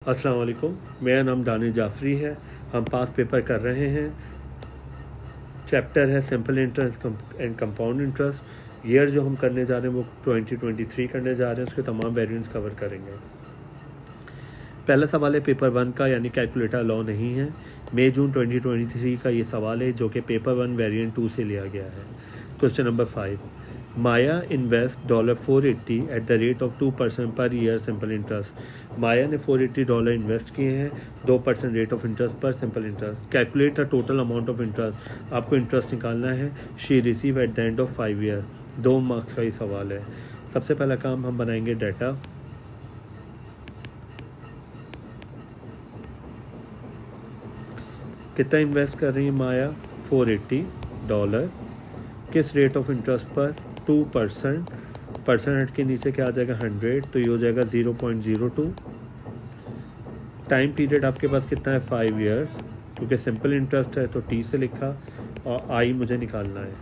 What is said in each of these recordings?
अस्सलाम वालेकुम, मेरा नाम दानिश जाफरी है। हम पास पेपर कर रहे हैं। चैप्टर है simple interest and compound interest. Year जो हम करने जा रहे हैं वो 2023 करने जा रहे हैं। उसके तमाम वेरिएंट्स कवर करेंगे। पहला सवाल है पेपर 1 का, यानी कैलकुलेटर लॉ नहीं है। मई जून 2023 का ये सवाल है जो कि पेपर 1 वेरिएंट 2 से लिया गया है। Question number 5, Maya invest $480 at the rate of 2% per year simple interest. माया ने $480 इन्वेस्ट किए हैं 2% रेट ऑफ इंटरेस्ट पर simple interest. Calculate the total amount of interest. आपको इंटरेस्ट निकालना है। She receive at the end of 5 year. 2 marks का ही सवाल है। सबसे पहला काम हम बनाएंगे डाटा। कितना इन्वेस्ट कर रही है माया? $480। किस रेट ऑफ इंटरेस्ट पर? 2%। परसेंट हट के नीचे क्या आ जाएगा? 100, तो ये हो जाएगा 0.02। टाइम पीरियड आपके पास कितना है? 5 ईयर्स। क्योंकि सिंपल इंटरेस्ट है तो टी से लिखा, और आई मुझे निकालना है।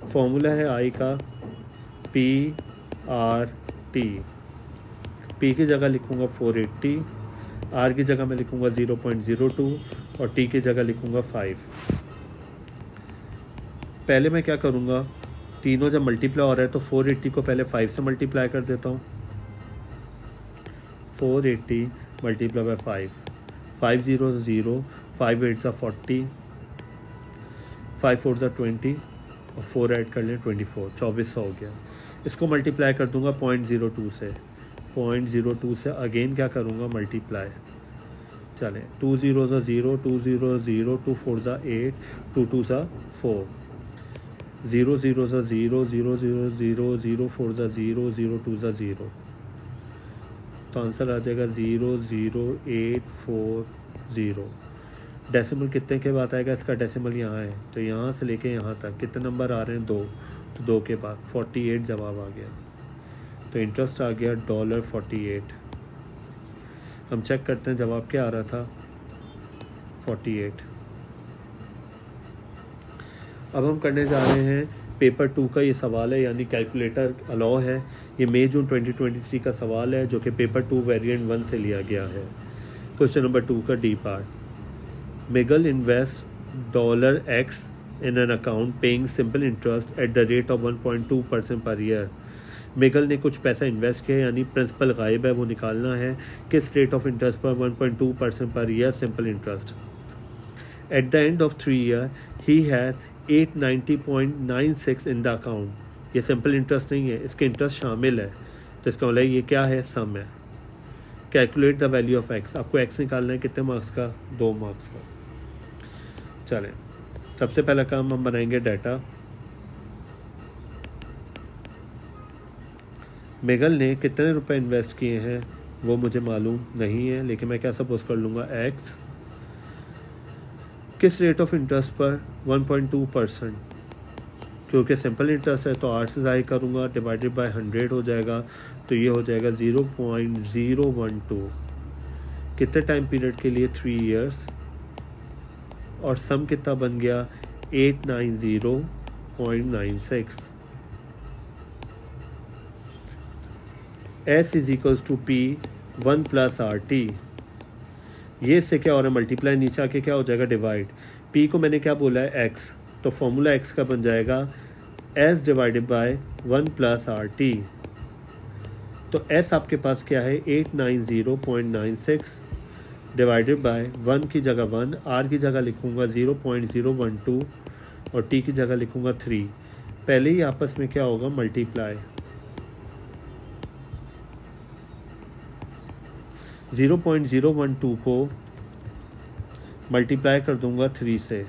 फॉर्मूला है आई का PRT। पी की जगह लिखूँगा 480, आर की जगह मैं लिखूँगा 0.02 और टी की जगह लिखूँगा 5। पहले मैं क्या करूँगा, तीनों जब मल्टीप्लाई हो रहा है तो 480 को पहले 5 से मल्टीप्लाई कर देता हूँ। 480 मल्टीप्लाई बाय 5, 5 0 0, 5 8 40, 5 4 20 और 4 ऐड कर लें 24, 2400 हो गया। इसको मल्टीप्लाई कर दूंगा 0.02 से। 0.02 से अगेन क्या करूँगा? मल्टीप्लाई। चलें, 2 0 0, 2 0 0, 2 4 8, 2 2 4, 0 0 0, 0 0 0, 0 4 0, 0 2 0, तो आंसर आ जाएगा 00840। डेसिमल कितने के बाद आएगा? इसका डेसिमल यहाँ है, तो यहाँ से लेके यहाँ तक कितने नंबर आ रहे हैं? 2, तो 2 के बाद 48 जवाब आ गया। तो इंटरेस्ट आ गया $48। हम चेक करते हैं जवाब क्या आ रहा था? 48। अब हम करने जा रहे हैं पेपर 2 का ये सवाल है, यानी कैलकुलेटर लॉ है। ये मई जून 2023 का सवाल है जो कि पेपर 2 वेरिएंट 1 से लिया गया है। क्वेश्चन नंबर 2 का D part. Miguel invest $X in an account paying simple interest at the rate of 1.2% per year. Miguel ने कुछ पैसा इन्वेस्ट किया, यानी प्रिंसिपल गायब है, वो निकालना है। किस रेट ऑफ इंटरेस्ट पर? 1.2% per year simple interest. At the end of 3 year he has 890.96 in the account. ये सिंपल इंटरेस्ट नहीं है, इसके इंटरेस्ट शामिल है, तो इसका मतलब ये क्या है? सम है। Calculate the value of x. आपको एक्स निकालना है। कितने मार्क्स का? 2 मार्क्स का। चलें, सबसे पहला काम हम बनाएंगे डाटा। मिगल ने कितने रुपए इन्वेस्ट किए हैं वो मुझे मालूम नहीं है, लेकिन मैं क्या सपोज कर लूँगा? एक्स। किस रेट ऑफ इंटरेस्ट पर? 1.2%। क्योंकि सिंपल इंटरेस्ट है तो 8 से ज़ाहिर करूँगा, डिवाइडेड बाय 100 हो जाएगा, तो ये हो जाएगा 0.012। कितने टाइम पीरियड के लिए? 3 ईयर्स। और सम कितना बन गया? 890.96। S is equals to P 1 + RT। ये इससे क्या हो रहा है? मल्टीप्लाई, नीचे आके क्या हो जाएगा? डिवाइड। P को मैंने क्या बोला है? X, तो फॉर्मूला X का बन जाएगा S डिवाइडेड बाय 1 + RT। तो S आपके पास क्या है? 890.96 डिवाइडेड बाय 1 की जगह 1, R की जगह लिखूँगा 0.012 और T की जगह लिखूँगा 3। पहले ही आपस में क्या होगा? मल्टीप्लाई। 0.012 को मल्टीप्लाई कर दूंगा 3 से,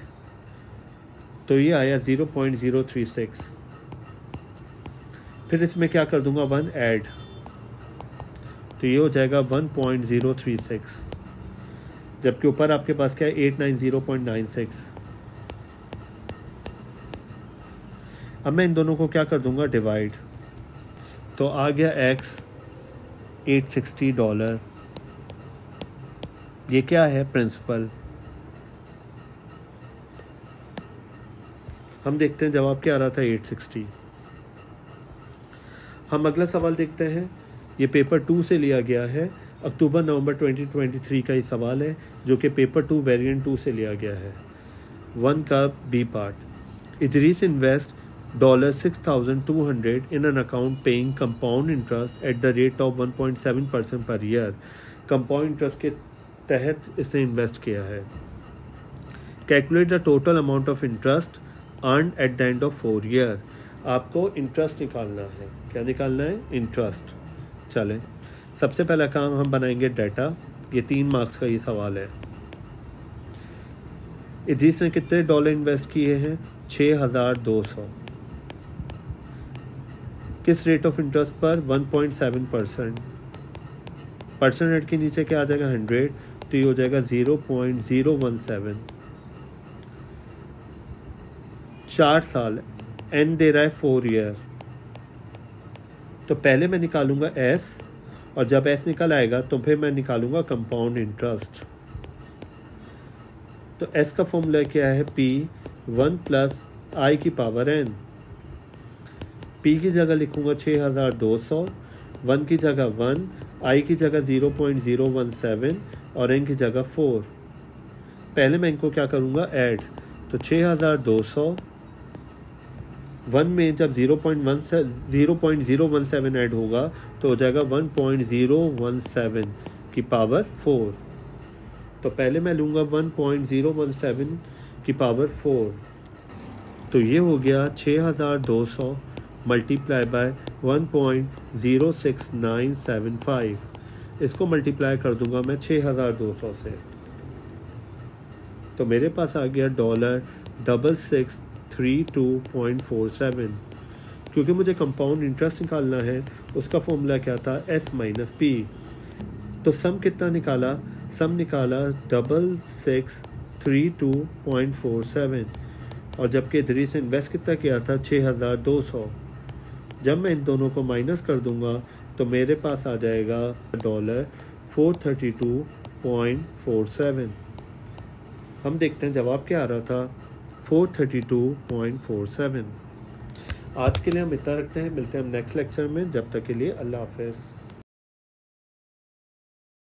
तो ये आया 0.036। फिर इसमें क्या कर दूंगा? 1 ऐड, तो ये हो जाएगा 1.036। जबकि ऊपर आपके पास क्या है? 890.96। अब मैं इन दोनों को क्या कर दूंगा? डिवाइड, तो आ गया X $860। ये क्या है? प्रिंसिपल। हम देखते हैं जवाब क्या आ रहा था? 860। हम अगला सवाल देखते हैं। ये पेपर 2 से लिया गया है। अक्टूबर नवंबर 2023 का ये सवाल है जो कि पेपर 2 वेरिएंट 2 से लिया गया है। 1 का B part. Idris invest $6,200 in an account paying compound interest at the rate of 1.7% per year। Compound interest के तहत इसने इन्वेस्ट किया है। Calculate the total amount of interest earn at the end of 4 year. आपको इंटरेस्ट निकालना है। क्या निकालना है? इंटरेस्ट। चलें, सबसे पहला काम हम बनाएंगे डाटा। ये 3 मार्क्स का ये सवाल है। इदरीस ने कितने डॉलर इन्वेस्ट किए हैं? 6,200। किस रेट ऑफ इंटरेस्ट पर? 1.7%। परसेंट के नीचे क्या आ जाएगा? 100, तो ये हो जाएगा 0.017। 4 साल, एन दे रहा है 4 ईयर। तो पहले मैं निकालूंगा एस, और जब एस निकल आएगा तो फिर मैं निकालूंगा कंपाउंड इंटरेस्ट। तो एस का फॉर्मूला क्या है? पी 1 प्लस आई की पावर एन। पी की जगह लिखूंगा 6,200, 1 की जगह 1, आई की जगह 0.017 और एन की जगह 4। पहले मैं इनको क्या करूंगा? ऐड। तो 6,200 1 में जब 0.017 ऐड होगा तो हो जाएगा 1.017 की पावर 4। तो पहले मैं लूँगा 1.017 की पावर 4। तो ये हो गया 6,200 मल्टीप्लाई बाय 1.06975। इसको मल्टीप्लाई कर दूंगा मैं 6,200 से, तो मेरे पास आ गया $6632.47। क्योंकि मुझे कंपाउंड इंटरेस्ट निकालना है, उसका फॉर्मूला क्या था? S minus P. तो सम कितना निकाला? सम निकाला 6632.47, और जबकि इदरीस ने इन्वेस्ट कितना किया था? 6,200। जब मैं इन दोनों को माइनस कर दूंगा तो मेरे पास आ जाएगा $432.47। हम देखते हैं जवाब क्या आ रहा था? 432.47। आज के लिए हम इतना रखते हैं। मिलते हैं हम नेक्स्ट लेक्चर में। जब तक के लिए अल्लाह हाफ़िज़।